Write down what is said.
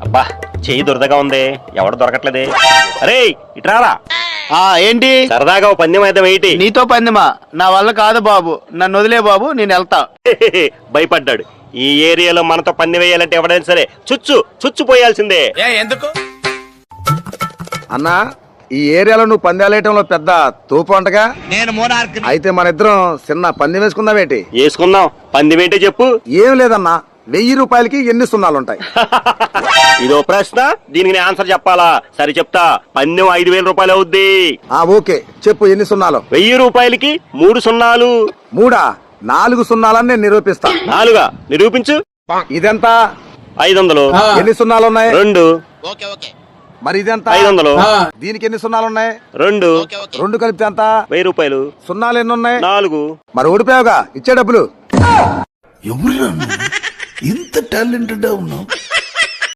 అబ్బా చెయ్యి దురదగా ఉంది, ఎవడు దొరకట్లేదే. అరే ఇట్రారా. ఏంటి సరదాగా ఓ పందెం అయితే ఏంటి? నీతో పందిమా? నా వల్ల కాదు బాబు, నన్ను వదిలే బాబు, నేను వెళ్తా. భయపడ్డాడు. ఈ ఏరియాలో మనతో పందెం వేయాలంటే ఎవడైనా సరే చుచ్చు పోయాల్సిందే. ఎందుకు అన్నా, ఈ ఏరియాలో నువ్వు పందాలేయటంలో పెద్ద తోపు అంటగా. నేను మోనార్క్. అయితే మన ఇద్దరం చిన్న పందెం వేసుకుందామేంటి? వేసుకుందాం. పందెం ఏంటో చెప్పు. ఏం లేదన్నా, 1000 రూపాయలకి ఎన్ని సున్నాలుంటాయి? ఇదో ప్రశ్న, దీనికి నేను ఆన్సర్ చెప్పాలా? సరే చెప్తా. పందెం 5000 రూపాయలు అవుద్ది. ఓకే చెప్పు, ఎన్ని సున్నాలు? 1000 రూపాయలకి 3 సున్నాలు. 3 4 సున్నాలని నేను నిరూపిస్తా. 4 నిరూపించు. ఇదెంత? 500. ఎన్ని సున్నాలు ఉన్నాయి? 2. మరి ఇదెంత? 500. దీనికి ఎన్ని సున్నాలు ఉన్నాయి? 2. 2 కలిపితే ఎంత? 1000 రూపాయలు. సున్నాలు ఎన్ని ఉన్నాయి? 4. మరి ఓడిపోయావుగా, ఇచ్చే డబ్బులు. ఎవరు ఇంత టాలెంటెడ్ ఉన్నావు?